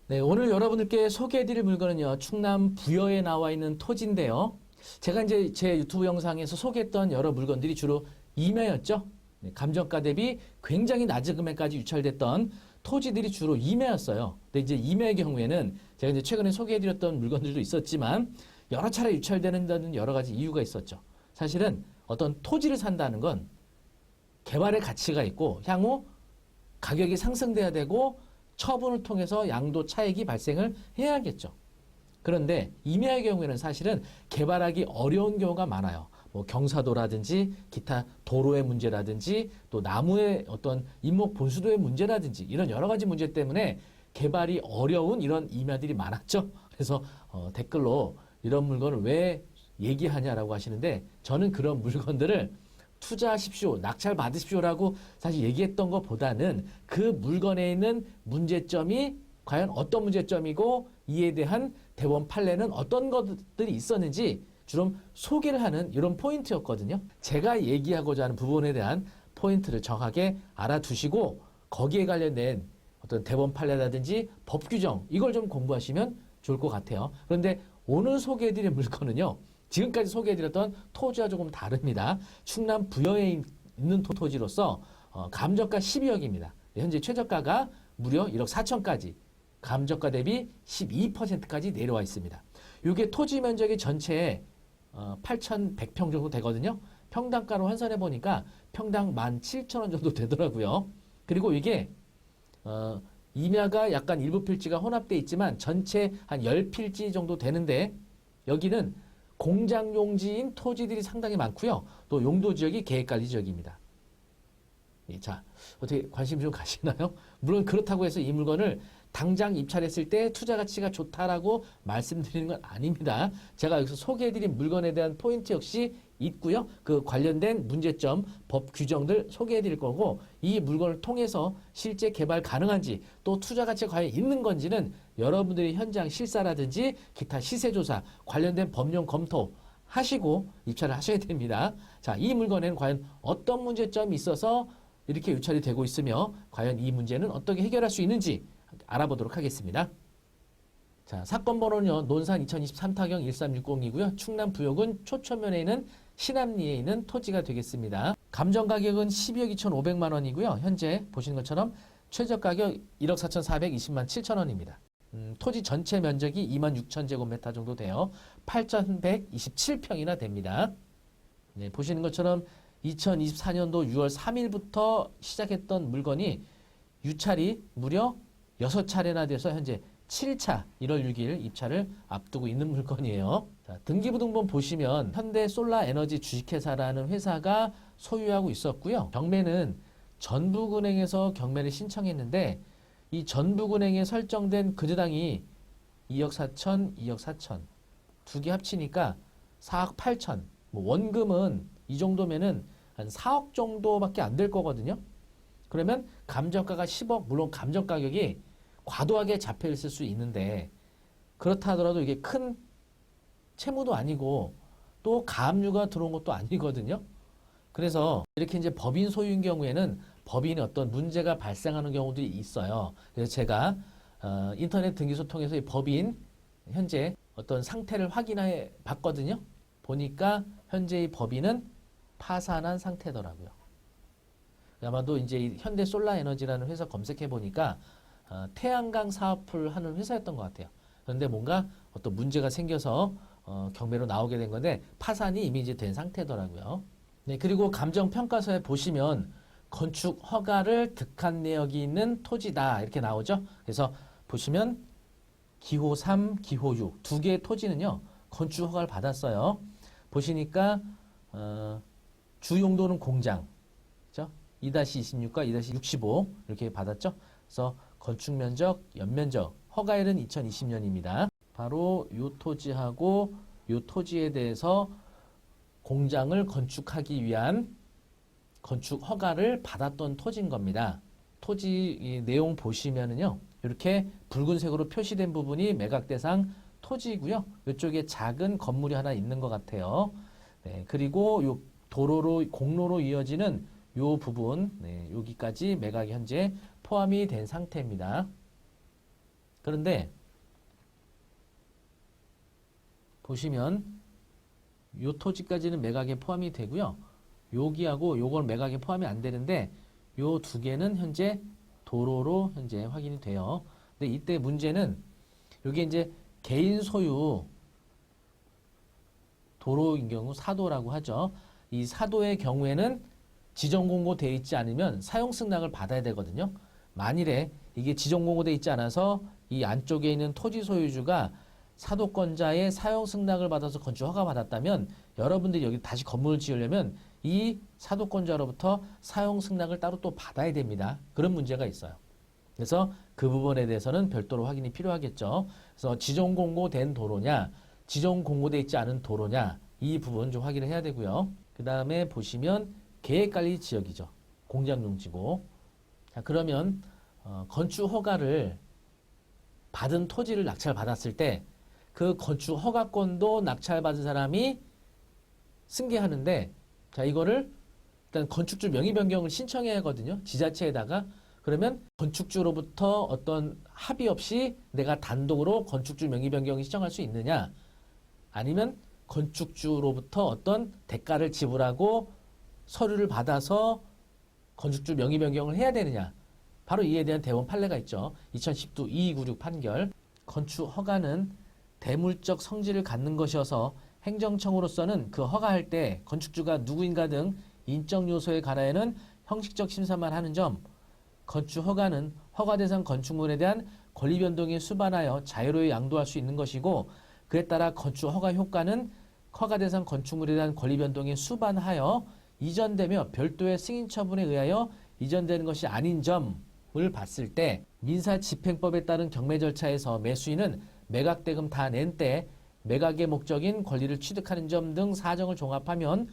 네, 오늘 여러분들께 소개해드릴 물건은요, 충남 부여에 나와 있는 토지인데요. 제가 이제 제 유튜브 영상에서 소개했던 여러 물건들이 주로 임야였죠. 네, 감정가 대비 굉장히 낮은 금액까지 유찰됐던 토지들이 주로 임야였어요. 근데 이제 임야의 경우에는 제가 이제 최근에 소개해드렸던 물건들도 있었지만 여러 차례 유찰되는 데는 여러 가지 이유가 있었죠. 사실은 어떤 토지를 산다는 건 개발의 가치가 있고 향후 가격이 상승돼야 되고 처분을 통해서 양도 차익이 발생을 해야겠죠. 그런데 임야의 경우에는 사실은 개발하기 어려운 경우가 많아요. 뭐 경사도라든지 기타 도로의 문제라든지 또 나무의 어떤 인목 본수도의 문제라든지 이런 여러 가지 문제 때문에 개발이 어려운 이런 임야들이 많았죠. 그래서 댓글로 이런 물건을 왜 얘기하냐라고 하시는데 저는 그런 물건들을 투자하십시오, 낙찰 받으십시오라고 사실 얘기했던 것보다는 그 물건에 있는 문제점이 과연 어떤 문제점이고 이에 대한 대원 판례는 어떤 것들이 있었는지 주로 소개를 하는 이런 포인트였거든요. 제가 얘기하고자 하는 부분에 대한 포인트를 정확하게 알아두시고 거기에 관련된 어떤 대원 판례라든지 법 규정 이걸 좀 공부하시면 좋을 것 같아요. 그런데 오늘 소개해드릴 물건은요. 지금까지 소개해드렸던 토지와 조금 다릅니다. 충남 부여에 있는 토지로서 감정가 12억입니다. 현재 최저가가 무려 1억 4천까지 감정가 대비 12%까지 내려와 있습니다. 이게 토지 면적이 전체에 8,100평 정도 되거든요. 평당가로 환산해 보니까 평당 17,000원 정도 되더라고요. 그리고 이게 임야가 약간 일부 필지가 혼합되어 있지만 전체 한 10필지 정도 되는데 여기는 공장 용지인 토지들이 상당히 많고요. 또 용도 지역이 계획관리 지역입니다. 자, 어떻게 관심 좀 가시나요? 물론 그렇다고 해서 이 물건을 당장 입찰했을 때 투자 가치가 좋다라고 말씀드리는 건 아닙니다. 제가 여기서 소개해드린 물건에 대한 포인트 역시 있고요. 그 관련된 문제점, 법 규정들 소개해드릴 거고 이 물건을 통해서 실제 개발 가능한지 또 투자 가치가 과연 있는 건지는 여러분들이 현장 실사라든지 기타 시세조사 관련된 법령 검토 하시고 입찰을 하셔야 됩니다. 자, 이 물건에는 과연 어떤 문제점이 있어서 이렇게 유찰이 되고 있으며 과연 이 문제는 어떻게 해결할 수 있는지 알아보도록 하겠습니다. 자, 사건 번호는요. 논산 2023 타경 1360이고요. 충남 부여군 초천면에 있는 신암리에 있는 토지가 되겠습니다. 감정 가격은 12억 2,500만 원이고요. 현재 보시는 것처럼 최저 가격 1억 4,420만 7천 원입니다. 토지 전체 면적이 26,000제곱미터 정도 돼요. 8,127평이나 됩니다. 네, 보시는 것처럼 2024년도 6월 3일부터 시작했던 물건이 유찰이 무려 6차례나 돼서 현재 7차 1월 6일 입찰을 앞두고 있는 물건이에요. 자, 등기부등본 보시면 현대솔라에너지 주식회사라는 회사가 소유하고 있었고요. 경매는 전북은행에서 경매를 신청했는데 이 전북은행에 설정된 금주당이 2억 4천, 2억 4천 두 개 합치니까 4억 8천. 뭐 원금은 이 정도면은 한 4억 정도밖에 안 될 거거든요. 그러면 감정가가 10억, 물론 감정가격이 과도하게 잡혀 있을 수 있는데 그렇다 하더라도 이게 큰 채무도 아니고 또 가압류가 들어온 것도 아니거든요. 그래서 이렇게 이제 법인 소유인 경우에는 법인의 어떤 문제가 발생하는 경우들이 있어요. 그래서 제가 인터넷 등기소 통해서 이 법인 현재 어떤 상태를 확인해 봤거든요. 보니까 현재 이 법인은 파산한 상태더라고요. 아마도 이제 이 현대솔라에너지라는 회사 검색해 보니까 태양광 사업을 하는 회사였던 것 같아요. 그런데 뭔가 어떤 문제가 생겨서 경매로 나오게 된 건데 파산이 이미 이제 된 상태더라고요. 네, 그리고 감정평가서에 보시면 건축 허가를 득한 내역이 있는 토지다 이렇게 나오죠. 그래서 보시면 기호 3, 기호 6 두 개의 토지는요 건축 허가를 받았어요. 보시니까 주 용도는 공장, 그죠? 2-26과 2-65 이렇게 받았죠. 그래서 건축 면적, 연면적, 허가일은 2020년입니다. 바로 요 토지하고 요 토지에 대해서 공장을 건축하기 위한 건축 허가를 받았던 토지인 겁니다. 토지 내용 보시면은요, 이렇게 붉은색으로 표시된 부분이 매각 대상 토지이고요. 이쪽에 작은 건물이 하나 있는 것 같아요. 네, 그리고 요 도로로 공로로 이어지는 요 부분, 네, 여기까지 매각이 현재 포함이 된 상태입니다. 그런데 보시면 요 토지까지는 매각에 포함이 되고요. 여기하고 요건 매각에 포함이 안 되는데 요 두 개는 현재 도로로 현재 확인이 돼요. 근데 이때 문제는 여기 이제 개인 소유 도로인 경우 사도라고 하죠. 이 사도의 경우에는 지정 공고되어 있지 않으면 사용 승낙을 받아야 되거든요. 만일에 이게 지정 공고되어 있지 않아서 이 안쪽에 있는 토지 소유주가 사도권자의 사용 승낙을 받아서 건축 허가 받았다면 여러분들이 여기 다시 건물을 지으려면 이 사도권자로부터 사용 승낙을 따로 또 받아야 됩니다. 그런 문제가 있어요. 그래서 그 부분에 대해서는 별도로 확인이 필요하겠죠. 그래서 지정 공고된 도로냐, 지정 공고되어 있지 않은 도로냐, 이 부분 좀 확인을 해야 되고요. 그 다음에 보시면 계획관리 지역이죠. 공장용지고. 자, 그러면 건축 허가를 받은 토지를 낙찰받았을 때 그 건축 허가권도 낙찰받은 사람이 승계하는데, 자, 이거를 일단 건축주 명의 변경을 신청해야 하거든요. 지자체에다가. 그러면 건축주로부터 어떤 합의 없이 내가 단독으로 건축주 명의 변경을 신청할 수 있느냐, 아니면 건축주로부터 어떤 대가를 지불하고 서류를 받아서 건축주 명의 변경을 해야 되느냐, 바로 이에 대한 대법원 판례가 있죠. 2010도 2296 판결. 건축 허가는 대물적 성질을 갖는 것이어서 행정청으로서는 그 허가할 때 건축주가 누구인가 등 인적 요소에 관하여는 형식적 심사만 하는 점, 건축 허가는 허가 대상 건축물에 대한 권리 변동에 수반하여 자유로이 양도할 수 있는 것이고, 그에 따라 건축 허가 효과는 허가 대상 건축물에 대한 권리 변동에 수반하여 이전되며 별도의 승인 처분에 의하여 이전되는 것이 아닌 점을 봤을 때, 민사집행법에 따른 경매 절차에서 매수인은 매각대금 다 낸 때 매각의 목적인 권리를 취득하는 점 등 사정을 종합하면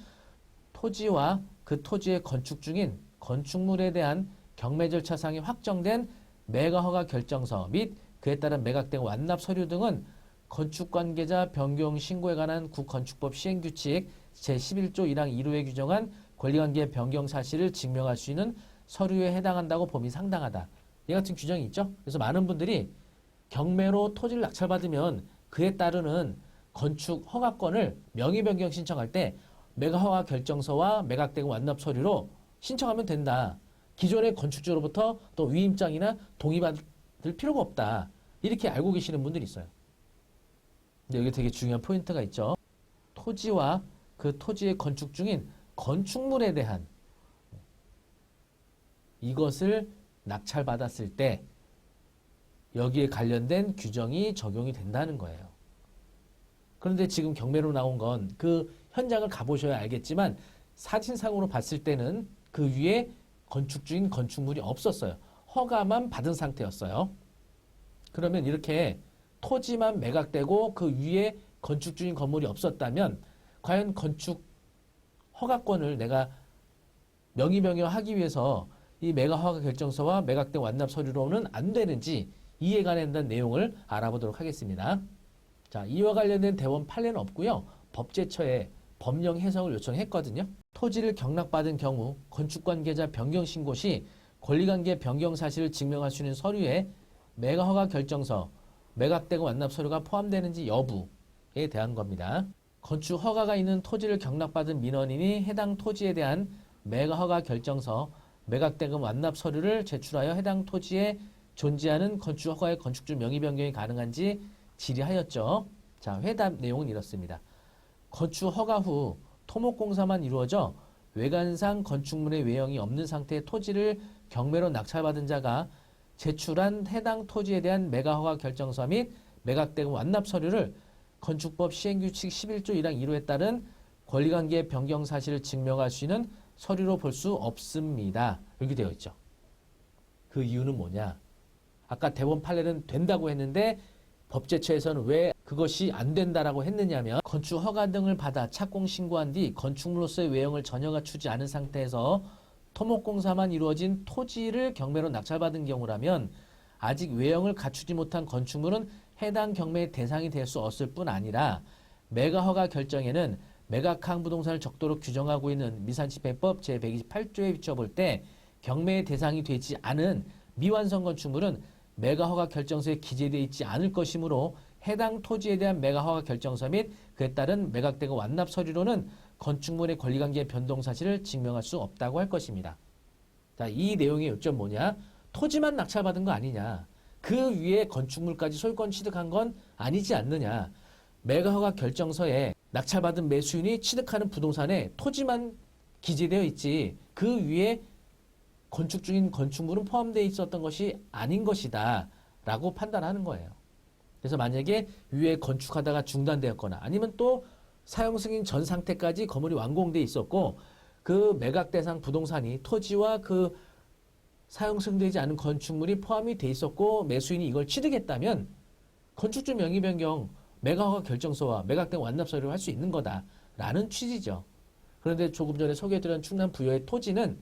토지와 그 토지의 건축 중인 건축물에 대한 경매 절차상에 확정된 매각허가 결정서 및 그에 따른 매각대금 완납 서류 등은 건축관계자 변경 신고에 관한 국건축법 시행규칙 제11조 1항 1호에 규정한 권리관계 변경 사실을 증명할 수 있는 서류에 해당한다고 봄이 상당하다. 이 같은 규정이 있죠. 그래서 많은 분들이 경매로 토지를 낙찰받으면 그에 따르는 건축 허가권을 명의 변경 신청할 때 매각허가 결정서와 매각대금 완납 서류로 신청하면 된다. 기존의 건축주로부터 또 위임장이나 동의받을 필요가 없다. 이렇게 알고 계시는 분들이 있어요. 근데 여기 되게 중요한 포인트가 있죠. 토지와 그 토지의 건축 중인 건축물에 대한 이것을 낙찰받았을 때 여기에 관련된 규정이 적용이 된다는 거예요. 그런데 지금 경매로 나온 건 그 현장을 가보셔야 알겠지만 사진상으로 봤을 때는 그 위에 건축 중인 건축물이 없었어요. 허가만 받은 상태였어요. 그러면 이렇게 토지만 매각되고 그 위에 건축 중인 건물이 없었다면 과연 건축 허가권을 내가 명의 변경하기 위해서 이 매각허가 결정서와 매각된 완납 서류로는 안 되는지 이에 관한 내용을 알아보도록 하겠습니다. 자, 이와 관련된 대법원 판례는 없고요. 법제처에 법령 해석을 요청했거든요. 토지를 경락받은 경우 건축관계자 변경 신고 시 권리관계 변경 사실을 증명할 수 있는 서류에 매각허가 결정서, 매각대금 완납 서류가 포함되는지 여부에 대한 겁니다. 건축 허가가 있는 토지를 경락받은 민원인이 해당 토지에 대한 매각허가 결정서, 매각대금 완납 서류를 제출하여 해당 토지에 존재하는 건축 허가의 건축주 명의 변경이 가능한지 질의하였죠. 자, 회답 내용은 이렇습니다. 건축 허가 후 토목공사만 이루어져 외관상 건축물의 외형이 없는 상태의 토지를 경매로 낙찰받은 자가 제출한 해당 토지에 대한 매각허가 결정서 및 매각대금 완납 서류를 건축법 시행규칙 11조 1항 1호에 따른 권리관계 변경 사실을 증명할 수 있는 서류로 볼 수 없습니다. 이렇게 되어 있죠. 그 이유는 뭐냐? 아까 대법원 판례는 된다고 했는데 법제처에서는 왜 그것이 안 된다라고 했느냐면 건축 허가 등을 받아 착공 신고한 뒤 건축물로서의 외형을 전혀 갖추지 않은 상태에서 토목공사만 이루어진 토지를 경매로 낙찰받은 경우라면 아직 외형을 갖추지 못한 건축물은 해당 경매의 대상이 될 수 없을 뿐 아니라 매각허가 결정에는 매각항 부동산을 적도록 규정하고 있는 미산집행법 제128조에 비춰볼 때 경매의 대상이 되지 않은 미완성 건축물은 매가 허가 결정서에 기재되어 있지 않을 것이므로 해당 토지에 대한 매가 허가 결정서 및 그에 따른 매각대금 완납 서류로는 건축물의 권리관계 변동 사실을 증명할 수 없다고 할 것입니다. 자, 이 내용의 요점 뭐냐? 토지만 낙찰받은 거 아니냐? 그 위에 건축물까지 소유권 취득한 건 아니지 않느냐? 매가 허가 결정서에 낙찰받은 매수인이 취득하는 부동산에 토지만 기재되어 있지 그 위에 건축 중인 건축물은 포함되어 있었던 것이 아닌 것이다 라고 판단하는 거예요. 그래서 만약에 위에 건축하다가 중단되었거나 아니면 또 사용 승인 전 상태까지 건물이 완공돼 있었고 그 매각 대상 부동산이 토지와 그 사용 승인되지 않은 건축물이 포함이 돼 있었고 매수인이 이걸 취득했다면 건축주 명의 변경 매각 허가 결정서와 매각된 완납 서류를 할 수 있는 거다라는 취지죠. 그런데 조금 전에 소개해드린 충남 부여의 토지는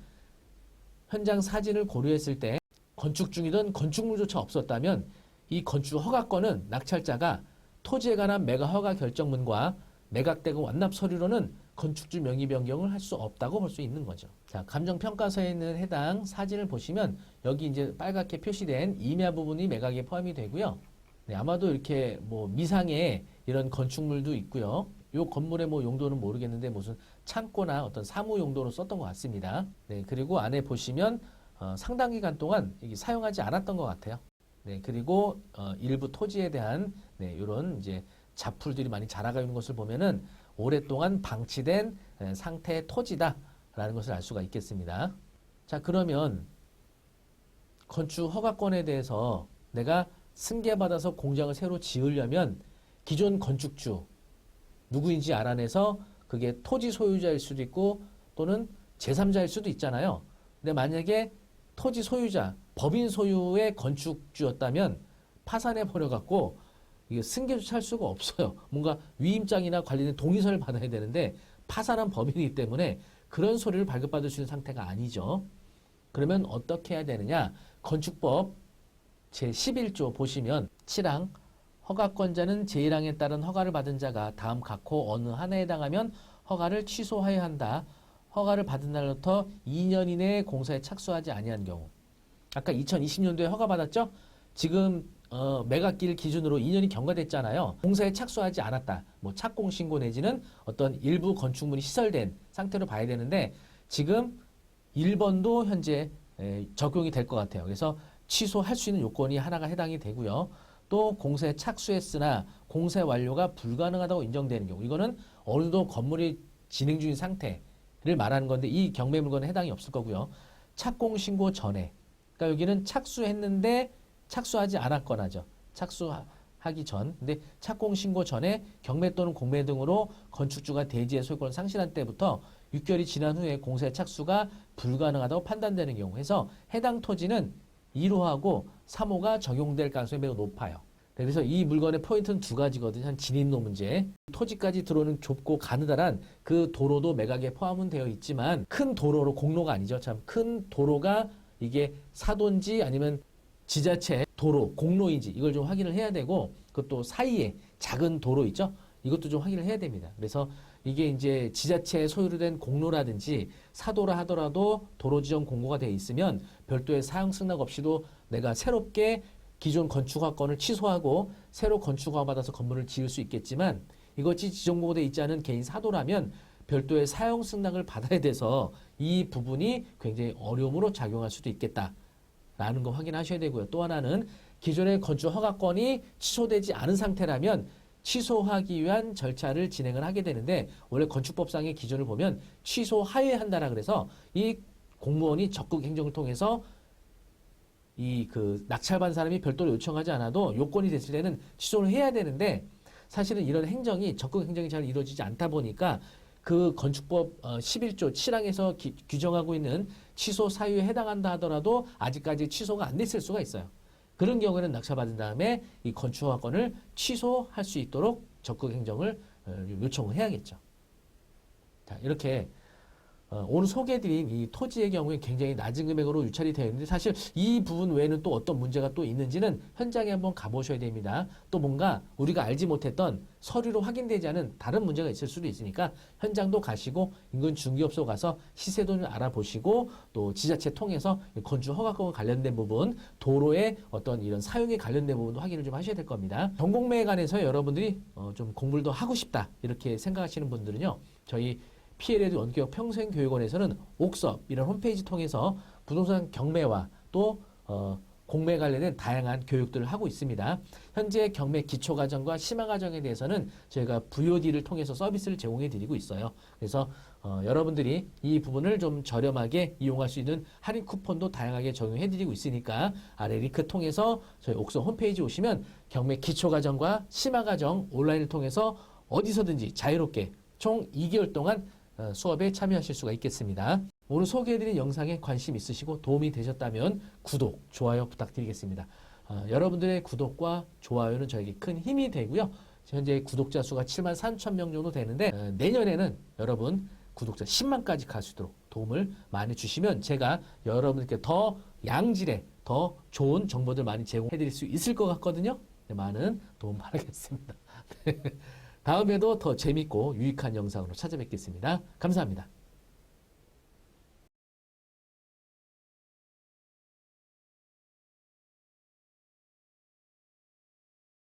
현장 사진을 고려했을 때 건축 중이던 건축물조차 없었다면 이 건축 허가권은 낙찰자가 토지에 관한 매각 허가 결정문과 매각대금 완납 서류로는 건축주 명의 변경을 할 수 없다고 볼 수 있는 거죠. 자, 감정평가서에 있는 해당 사진을 보시면 여기 이제 빨갛게 표시된 임야 부분이 매각에 포함이 되고요. 네, 아마도 이렇게 뭐 미상의 이런 건축물도 있고요. 요 건물의 뭐 용도는 모르겠는데 무슨 창고나 어떤 사무 용도로 썼던 것 같습니다. 네, 그리고 안에 보시면 상당 기간 동안 이게 사용하지 않았던 것 같아요. 네, 그리고 일부 토지에 대한 네, 이런 이제 잡풀들이 많이 자라가 있는 것을 보면은 오랫동안 방치된 상태의 토지다라는 것을 알 수가 있겠습니다. 자, 그러면 건축 허가권에 대해서 내가 승계받아서 공장을 새로 지으려면 기존 건축주 누구인지 알아내서 그게 토지 소유자일 수도 있고 또는 제3자일 수도 있잖아요. 근데 만약에 토지 소유자, 법인 소유의 건축주였다면 파산해 버려갖고 이게 승계조차 할 수가 없어요. 뭔가 위임장이나 관련된 동의서를 받아야 되는데 파산한 법인이기 때문에 그런 소리를 발급받을 수 있는 상태가 아니죠. 그러면 어떻게 해야 되느냐? 건축법 제11조 보시면 7항 허가권자는 제1항에 따른 허가를 받은 자가 다음 각호 어느 하나에 해당하면 허가를 취소하여야 한다. 허가를 받은 날부터 2년 이내에 공사에 착수하지 아니한 경우. 아까 2020년도에 허가받았죠? 지금 매각기일 기준으로 2년이 경과됐잖아요. 공사에 착수하지 않았다. 뭐 착공신고 내지는 어떤 일부 건축물이 시설된 상태로 봐야 되는데 지금 1번도 현재 적용이 될 것 같아요. 그래서 취소할 수 있는 요건이 하나가 해당이 되고요. 또 공사에 착수했으나 공사 완료가 불가능하다고 인정되는 경우. 이거는 어느 정도 건물이 진행 중인 상태를 말하는 건데 이 경매 물건에 해당이 없을 거고요. 착공신고 전에. 그러니까 여기는 착수했는데 착수하지 않았거나죠. 착수하기 전. 근데 착공신고 전에 경매 또는 공매 등으로 건축주가 대지의 소유권을 상실한 때부터 6개월이 지난 후에 공사의 착수가 불가능하다고 판단되는 경우 해서 해당 토지는 1호하고 3호가 적용될 가능성이 매우 높아요. 그래서 이 물건의 포인트는 두 가지거든요. 한 진입로 문제. 토지까지 들어오는 좁고 가느다란 그 도로도 매각에 포함은 되어 있지만 큰 도로로 공로가 아니죠. 참 큰 도로가 이게 사도인지 아니면 지자체 도로, 공로인지 이걸 좀 확인을 해야 되고 그것도 사이에 작은 도로 있죠? 이것도 좀 확인을 해야 됩니다. 그래서 이게 이제 지자체 소유로 된 공로라든지 사도라 하더라도 도로 지정 공고가 되어 있으면 별도의 사용 승낙 없이도 내가 새롭게 기존 건축허가권을 취소하고 새로 건축허가 받아서 건물을 지을 수 있겠지만 이것이 지정공고되어 있지 않은 개인 사도라면 별도의 사용 승낙을 받아야 돼서 이 부분이 굉장히 어려움으로 작용할 수도 있겠다. 라는 거 확인하셔야 되고요. 또 하나는 기존의 건축 허가권이 취소되지 않은 상태라면 취소하기 위한 절차를 진행을 하게 되는데 원래 건축법상의 기준을 보면 취소하여야 한다라 그래서 이 공무원이 적극 행정을 통해서 이 그 낙찰받은 사람이 별도로 요청하지 않아도 요건이 됐을 때는 취소를 해야 되는데 사실은 이런 행정이 적극 행정이 잘 이루어지지 않다 보니까 그 건축법 11조 7항에서 규정하고 있는 취소 사유에 해당한다 하더라도 아직까지 취소가 안 됐을 수가 있어요. 그런 경우에는 낙찰받은 다음에 이 건축허가권을 취소할 수 있도록 적극 행정을 요청을 해야겠죠. 자, 이렇게 오늘 소개해드린 이 토지의 경우에 굉장히 낮은 금액으로 유찰이 되어 있는데 사실 이 부분 외에는 또 어떤 문제가 또 있는지는 현장에 한번 가보셔야 됩니다. 또 뭔가 우리가 알지 못했던 서류로 확인되지 않은 다른 문제가 있을 수도 있으니까 현장도 가시고 인근 중개업소 가서 시세도 좀 알아보시고 또 지자체 통해서 건축 허가권과 관련된 부분, 도로의 어떤 이런 사용에 관련된 부분도 확인을 좀 하셔야 될 겁니다. 전공매에 관해서 여러분들이 좀 공부를 더 하고 싶다 이렇게 생각하시는 분들은요. 저희 PLED 원격 평생교육원에서는 옥섭 이런 홈페이지 통해서 부동산 경매와 또 공매 관련된 다양한 교육들을 하고 있습니다. 현재 경매 기초과정과 심화과정에 대해서는 저희가 VOD를 통해서 서비스를 제공해 드리고 있어요. 그래서 여러분들이 이 부분을 좀 저렴하게 이용할 수 있는 할인 쿠폰도 다양하게 적용해 드리고 있으니까 아래 링크 통해서 저희 옥섭 홈페이지 오시면 경매 기초과정과 심화과정 온라인을 통해서 어디서든지 자유롭게 총 2개월 동안 수업에 참여하실 수가 있겠습니다. 오늘 소개해드린 영상에 관심 있으시고 도움이 되셨다면 구독, 좋아요 부탁드리겠습니다. 여러분들의 구독과 좋아요는 저에게 큰 힘이 되고요. 현재 구독자 수가 7만 3천 명 정도 되는데 내년에는 여러분 구독자 10만까지 갈 수 있도록 도움을 많이 주시면 제가 여러분들께 더 양질의 더 좋은 정보들 많이 제공해드릴 수 있을 것 같거든요. 많은 도움 바라겠습니다. 다음에도 더 재밌고 유익한 영상으로 찾아뵙겠습니다. 감사합니다.